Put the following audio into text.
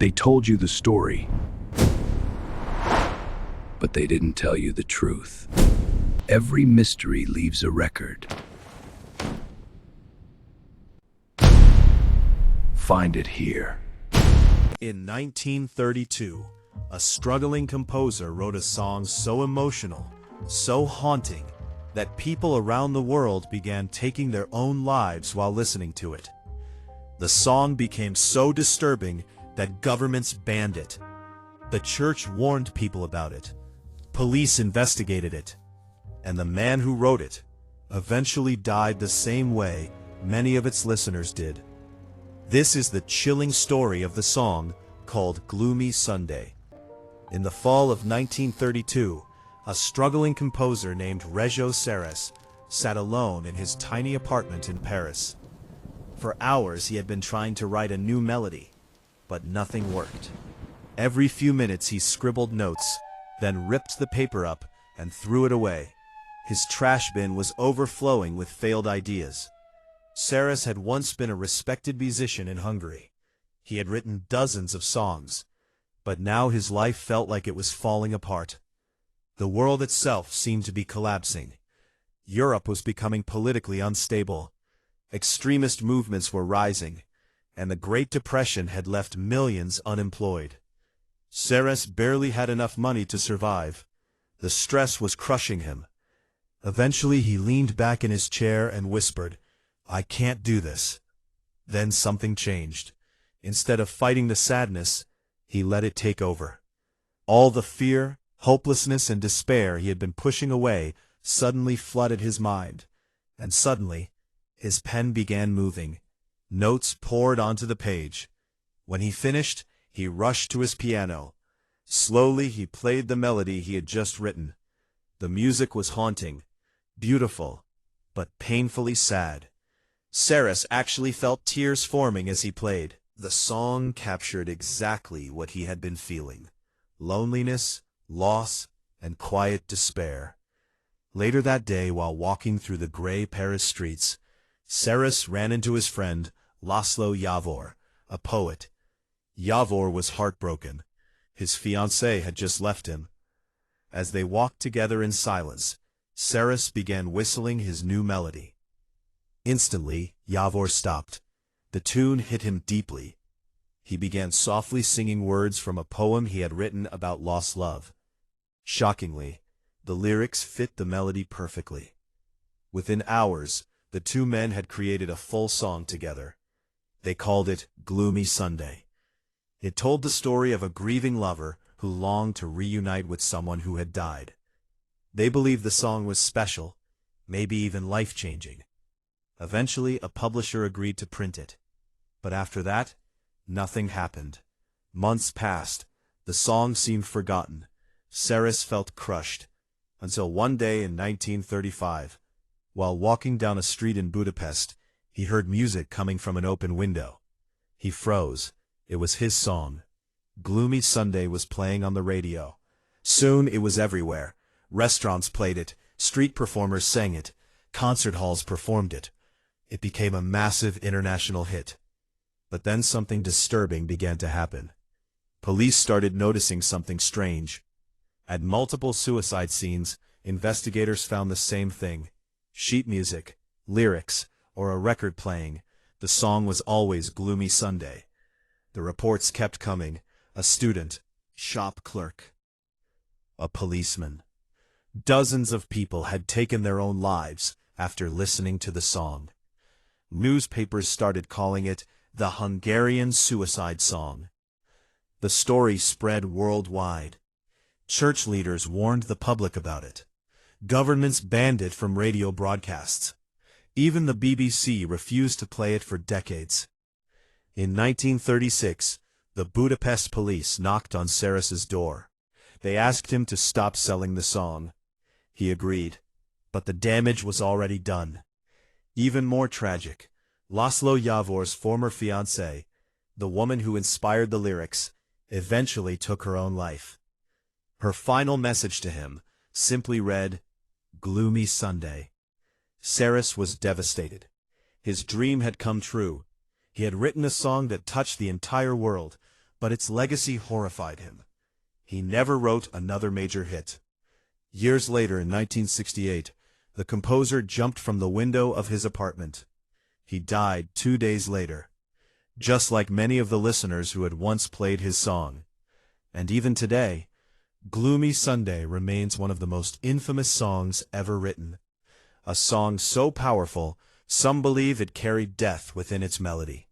They told you the story, but they didn't tell you the truth. Every mystery leaves a record. Find it here. In 1932, a struggling composer wrote a song so emotional, so haunting, that people around the world began taking their own lives while listening to it. The song became so disturbing that governments banned it. The church warned people about it. Police investigated it. And the man who wrote it eventually died the same way many of its listeners did. This is the chilling story of the song called Gloomy Sunday. In the fall of 1932, a struggling composer named Rezső Seress sat alone in his tiny apartment in Paris. For hours he had been trying to write a new melody, but nothing worked. Every few minutes he scribbled notes, then ripped the paper up and threw it away. His trash bin was overflowing with failed ideas. Seress had once been a respected musician in Hungary. He had written dozens of songs, but now his life felt like it was falling apart. The world itself seemed to be collapsing. Europe was becoming politically unstable. Extremist movements were rising, and the Great Depression had left millions unemployed. Seress barely had enough money to survive. The stress was crushing him. Eventually he leaned back in his chair and whispered, "I can't do this." Then something changed. Instead of fighting the sadness, he let it take over. All the fear, hopelessness, and despair he had been pushing away suddenly flooded his mind. And suddenly, his pen began moving. Notes poured onto the page. When he finished, he rushed to his piano. Slowly he played the melody he had just written. The music was haunting, beautiful, but painfully sad. Seress actually felt tears forming as he played. The song captured exactly what he had been feeling: loneliness, loss, and quiet despair. Later that day, while walking through the gray Paris streets, Seress ran into his friend, Laszlo Javor, a poet. Javor was heartbroken. His fiancée had just left him. As they walked together in silence, Seress began whistling his new melody. Instantly, Javor stopped. The tune hit him deeply. He began softly singing words from a poem he had written about lost love. Shockingly, the lyrics fit the melody perfectly. Within hours, the two men had created a full song together. They called it Gloomy Sunday. It told the story of a grieving lover who longed to reunite with someone who had died. They believed the song was special, maybe even life-changing. Eventually, a publisher agreed to print it. But after that, nothing happened. Months passed. The song seemed forgotten. Seress felt crushed. Until one day in 1935, while walking down a street in Budapest, he heard music coming from an open window. He froze. It was his song. Gloomy Sunday was playing on the radio. Soon it was everywhere. Restaurants played it, street performers sang it, concert halls performed it. It became a massive international hit. But then something disturbing began to happen. Police started noticing something strange. At multiple suicide scenes, investigators found the same thing: sheet music, lyrics, or a record playing. The song was always Gloomy Sunday. The reports kept coming: a student, shop clerk, a policeman. Dozens of people had taken their own lives after listening to the song. Newspapers started calling it the Hungarian Suicide Song. The story spread worldwide. Church leaders warned the public about it. Governments banned it from radio broadcasts. Even the BBC refused to play it for decades. In 1936, the Budapest police knocked on Seress's door. They asked him to stop selling the song. He agreed, but the damage was already done. Even more tragic, Laszlo Javor's former fiancée, the woman who inspired the lyrics, eventually took her own life. Her final message to him simply read, "Gloomy Sunday." Seress was devastated. His dream had come true. He had written a song that touched the entire world, But its legacy horrified him. He never wrote another major hit. Years later, in 1968, the composer jumped from the window of his apartment. He died 2 days later, just like many of the listeners who had once played his song. And even today, Gloomy Sunday remains one of the most infamous songs ever written. A song so powerful, some believe it carried death within its melody.